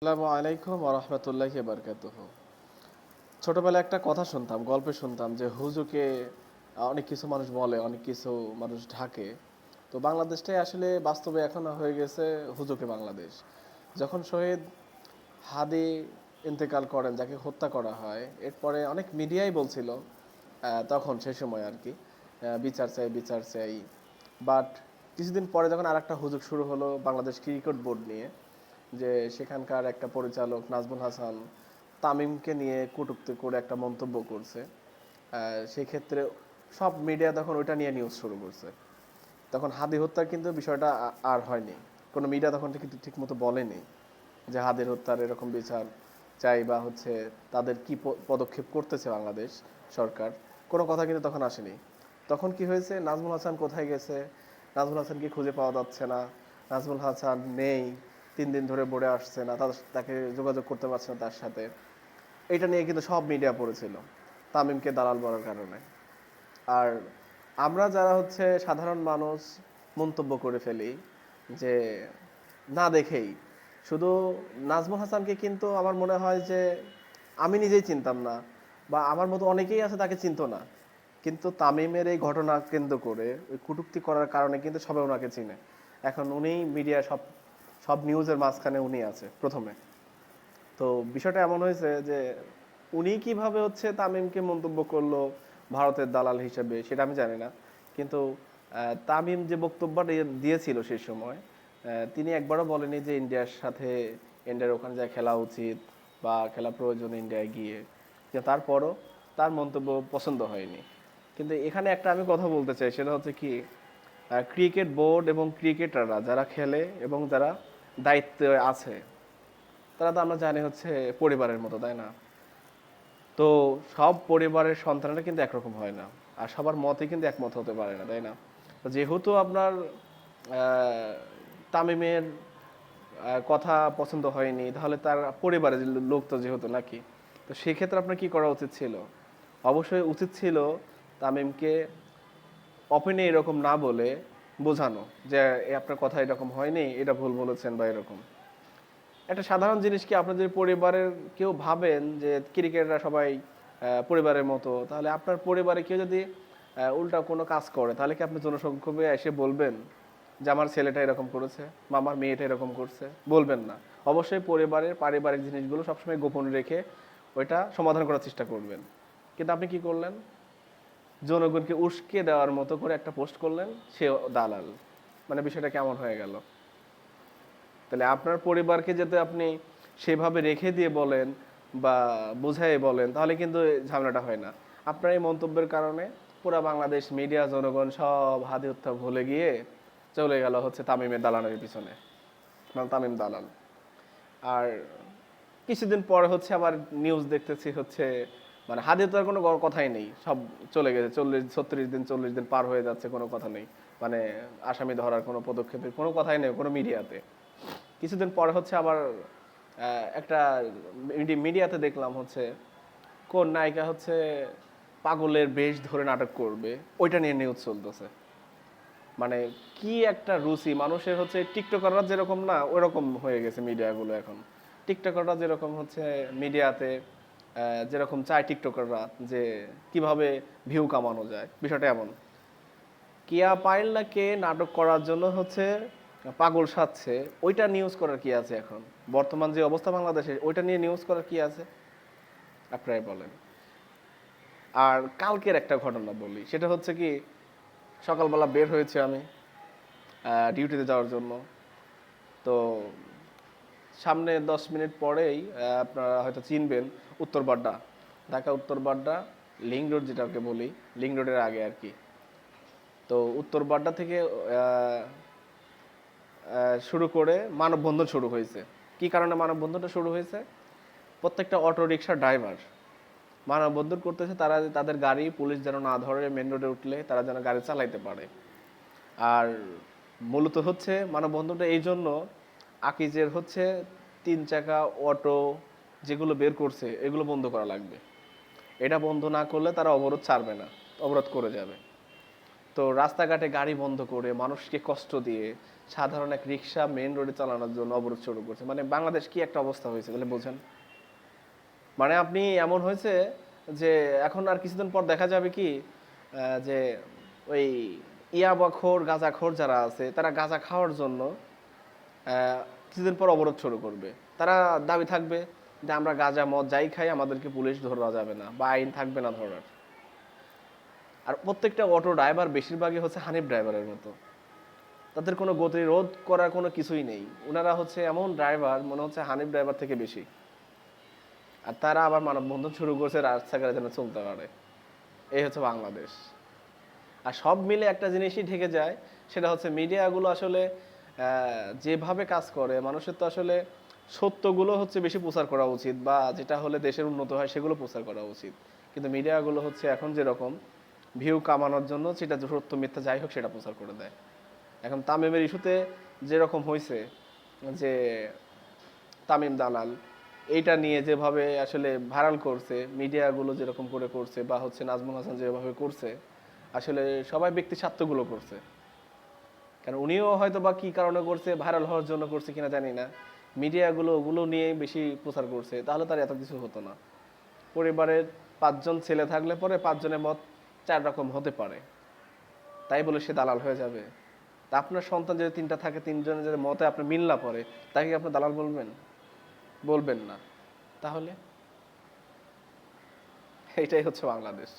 আসসালামু আলাইকুম ওয়া রাহমাতুল্লাহি ওয়া বারাকাতুহু। ছোটবেলায় একটা কথা শুনতাম, গল্পে শুনতাম যে হুজুকে অনেক কিছু মানুষ বলে, অনেক কিছু মানুষ ঢাকে। তো বাংলাদেশটাই আসলে বাস্তবে এখন হয়ে গেছে হুজুকে বাংলাদেশ। যখন শহীদ হাদি ইন্তেকাল করেন, যাকে হত্যা করা হয়, এরপরে অনেক মিডিয়াই বলছিল তখন সে সময় আর কি বিচার চাই, বিচার চাই। বাট কিছুদিন পরে যখন আরেকটা হুজুক শুরু হলো বাংলাদেশ ক্রিকেট বোর্ড নিয়ে, যে সেখানকার একটা পরিচালক নাজমুল হাসান তামিমকে নিয়ে কটূক্তি করে একটা মন্তব্য করছে। সেক্ষেত্রে সব মিডিয়া তখন ওইটা নিয়ে নিউজ শুরু করছে। তখন হাদি হত্যার কিন্তু বিষয়টা আর হয়নি, কোনো মিডিয়া তখন কিন্তু ঠিক মতো বলেনি যে হাদির হত্যার এরকম বিচার চাই বা হচ্ছে তাদের কি পদক্ষেপ করতেছে বাংলাদেশ সরকার, কোনো কথা কিন্তু তখন আসেনি। তখন কি হয়েছে, নাজমুল হাসান কোথায় গেছে, নাজমুল হাসানকে খুঁজে পাওয়া যাচ্ছে না, নাজমুল হাসান নেই, 3 দিন ধরে বোর্ডে আসছে না, তাকে যোগাযোগ করতে পারছে না তার সাথে। এটা নিয়ে কিন্তু সব মিডিয়া পড়েছিল তামিমকে দালাল বলার কারণে। আর আমরা যারা হচ্ছে সাধারণ মানুষ মন্তব্য করে ফেলি যে না দেখেই, শুধু নাজমুল হাসানকে কিন্তু আমার মনে হয় যে আমি নিজেই চিনতাম না, বা আমার মতো অনেকেই আছে তাকে চিনতো না, কিন্তু তামিমের এই ঘটনা কেন্দ্র করে ওই কটূক্তি করার কারণে কিন্তু সবাই ওনাকে চিনে। এখন উনি মিডিয়া সব সব নিউজের মাঝখানে উনি আছে প্রথমে। তো বিষয়টা এমন হয়েছে যে উনি কিভাবে হচ্ছে তামিমকে মন্তব্য করলো ভারতের দালাল হিসেবে সেটা আমি জানি না, কিন্তু তামিম যে বক্তব্যটা দিয়েছিল সেই সময়, তিনি একবারও বলেনি যে ইন্ডিয়ার সাথে, ইন্ডিয়ার ওখানে যা খেলা উচিত বা খেলা প্রয়োজন ইন্ডিয়ায় গিয়ে, কিন্তু তারপরও তার মন্তব্য পছন্দ হয়নি। কিন্তু এখানে একটা আমি কথা বলতে চাই, সেটা হচ্ছে কি, ক্রিকেট বোর্ড এবং ক্রিকেটাররা যারা খেলে এবং যারা দায়িত্বে আছে, তারা তো আমরা জানি হচ্ছে পরিবারের মতো, তাই না? তো সব পরিবারের সন্তানরা কিন্তু একরকম হয় না, আর সবার মতই কিন্তু একমত হতে পারে না, তাই না? তো যেহেতু আপনার আহ, তামিমের কথা পছন্দ হয়নি, তাহলে তার পরিবারের লোক তো যেহেতু নাকি, তো সেক্ষেত্রে আপনার কি করা উচিত ছিল? অবশ্যই উচিত ছিল তামিমকে ওপেনে এরকম না বলে বোঝানো যে আপনার কথা এরকম হয়নি, এটা ভুল বলেছেন বা এরকম একটা সাধারণ জিনিস। কি আপনাদের পরিবারের কেউ ভাবেন যে ক্রিকেটাররা সবাই পরিবারের মতো, তাহলে আপনার পরিবারে কেউ যদি উল্টা কোনো কাজ করে, তাহলে কি আপনি জনসংক্ষেপে এসে বলবেন যে আমার ছেলেটা এরকম করেছে বা আমার মেয়েটা এরকম করছে? বলবেন না। অবশ্যই পরিবারের পারিবারিক জিনিসগুলো সবসময় গোপন রেখে ওইটা সমাধান করার চেষ্টা করবেন। কিন্তু আপনি কি করলেন, জনগণকে উস্কে দেওয়ার মতো করে একটা পোস্ট করলেন, সে দালাল। মানে বিষয়টা কেমন হয়ে গেল? তাহলে আপনার পরিবারকে যাতে আপনি সেভাবে রেখে দিয়ে বলেন বা বুঝাই বলেন, তাহলে কিন্তু ঝামেলাটা হয় না। আপনার এই মন্তব্যের কারণে পুরো বাংলাদেশ মিডিয়া জনগণ সব হাদি হত্যা ভুলে গিয়ে চলে গেল হচ্ছে তামিমের দালানের পিছনে, মানে তামিম দালাল। আর কিছুদিন পরে হচ্ছে আবার নিউজ দেখতেছি হচ্ছে মানে হাদি হত্যার কোনো কথাই নেই, সব চলে গেছে, 40 36 দিন 40 দিন পার হয়ে যাচ্ছে, কোনো কথা নেই। মানে আসামি ধরার কোনো পদক্ষেপের কোনো কথাই নেই কোনো মিডিয়াতে। কিছুদিন পরে হচ্ছে আবার একটা মিডিয়াতে দেখলাম হচ্ছে কোন নায়িকা হচ্ছে পাগলের বেশ ধরে নাটক করবে, ওইটা নিয়ে নিউজ চলতেছে। মানে কি একটা রুচি মানুষের হচ্ছে, টিকটকাররা যেরকম না ওইরকম হয়ে গেছে মিডিয়াগুলো এখন। টিকটকাররা যেরকম হচ্ছে মিডিয়াতে যেরকম চায় টিকটকাররা, যে কিভাবে ভিউ কামানো যায়, বিষয়টা এমন। কিয়া পাইল না কে নাটক করার জন্য হচ্ছে পাগল সাজছে, ওইটা নিউজ করার কি আছে এখন? বর্তমান যে অবস্থা বাংলাদেশে, ওইটা নিয়ে নিউজ করার কি আছে আপনারাই বলেন। আর কালকের একটা ঘটনা বলি, সেটা হচ্ছে কি, সকালবেলা বের হয়েছে আমি ডিউটিতে যাওয়ার জন্য। তো সামনে 10 মিনিট পরেই আপনারা হয়তো চিনবেন উত্তরবাড্ডা, ঢাকা উত্তরবাড্ডা লিংক রোড যেটাকে বলি, লিংক রোডের আগে আর কি। তো উত্তরবাড্ডা থেকে শুরু করে মানববন্ধন শুরু হয়েছে। কি কারণে মানববন্ধনটা শুরু হয়েছে? প্রত্যেকটা অটো রিক্সা ড্রাইভার মানববন্ধন করতেছে, তারা তাদের গাড়ি পুলিশ যেন না ধরে, মেন রোডে উঠলে তারা যেন গাড়ি চালাইতে পারে। আর মূলত হচ্ছে মানববন্ধনটা এই জন্য, আকিজের হচ্ছে 3 চাকা অটো যেগুলো বের করছে এগুলো বন্ধ করা লাগবে। এটা বন্ধ না করলে তারা অবরোধ ছাড়বে না, অবরোধ করে যাবে। তো রাস্তাঘাটে গাড়ি বন্ধ করে মানুষকে কষ্ট দিয়ে সাধারণ এক রিক্সা মেইন রোডে চালানোর জন্য অবরোধ শুরু করছে। মানে বাংলাদেশ কি একটা অবস্থা হয়েছে তাহলে বোঝেন। মানে আপনি এমন হয়েছে যে এখন আর কিছুদিন পর দেখা যাবে কি যে ওই ইয়াবাখোর গাঁজাখোর যারা আছে তারা গাঁজা খাওয়ার জন্য কিছুদিন পর অবরোধ শুরু করবে। তারা দাবি থাকবে যে আমরা গাঁজা মদ যাই খাই আমাদেরকে পুলিশ ধরা যাবে না বা আইন থাকবে না ধরার। আর প্রত্যেকটা অটো ড্রাইভার বেশিরভাগই হচ্ছে হানিফ ড্রাইভারের মতো, তাদের কোনো গতিরোধ করার কোনো কিছুই নেই। ওনারা হচ্ছে এমন ড্রাইভার মনে হচ্ছে হানিফ ড্রাইভার থেকে বেশি। আর তারা আবার মানববন্ধন শুরু করছে রাস্তাঘাটে যেন চলতে পারে। এই হচ্ছে বাংলাদেশ। আর সব মিলে একটা জিনিসই ঢেকে যায়, সেটা হচ্ছে মিডিয়াগুলো আসলে যেভাবে কাজ করে মানুষের তো আসলে সত্যগুলো হচ্ছে বেশি প্রচার করা উচিত, বা যেটা হলে দেশের উন্নত হয় সেগুলো প্রচার করা উচিত। কিন্তু মিডিয়াগুলো হচ্ছে এখন যেরকম ভিউ কামানোর জন্য সেটা সত্য মিথ্যা যাই হোক সেটা প্রচার করে দেয়। এখন তামিমের ইস্যুতে যেরকম হয়েছে যে তামিম দালাল, এইটা নিয়ে যেভাবে আসলে ভাইরাল করছে মিডিয়াগুলো যেরকম করে করছে, বা হচ্ছে নাজমুল হাসান যেভাবে করছে, আসলে সবাই ব্যক্তি স্বার্থগুলো করছে। কারণ উনিও হয়তো বা কি কারণে করছে, ভাইরাল হওয়ার জন্য করছে কিনা জানি না, মিডিয়াগুলো ওগুলো নিয়ে বেশি প্রচার করছে, তাহলে তার এত কিছু হতো না। পরিবারের 5 জন ছেলে থাকলে পরে 5 জনের মত 4 রকম হতে পারে, তাই বলে সে দালাল হয়ে যাবে? তা আপনার সন্তান যদি 3টা থাকে, 3 জনের যদি মতে আপনি মিল না পড়ে, তাকে কি আপনি দালাল বলবেন? বলবেন না। তাহলে এইটাই হচ্ছে বাংলাদেশ।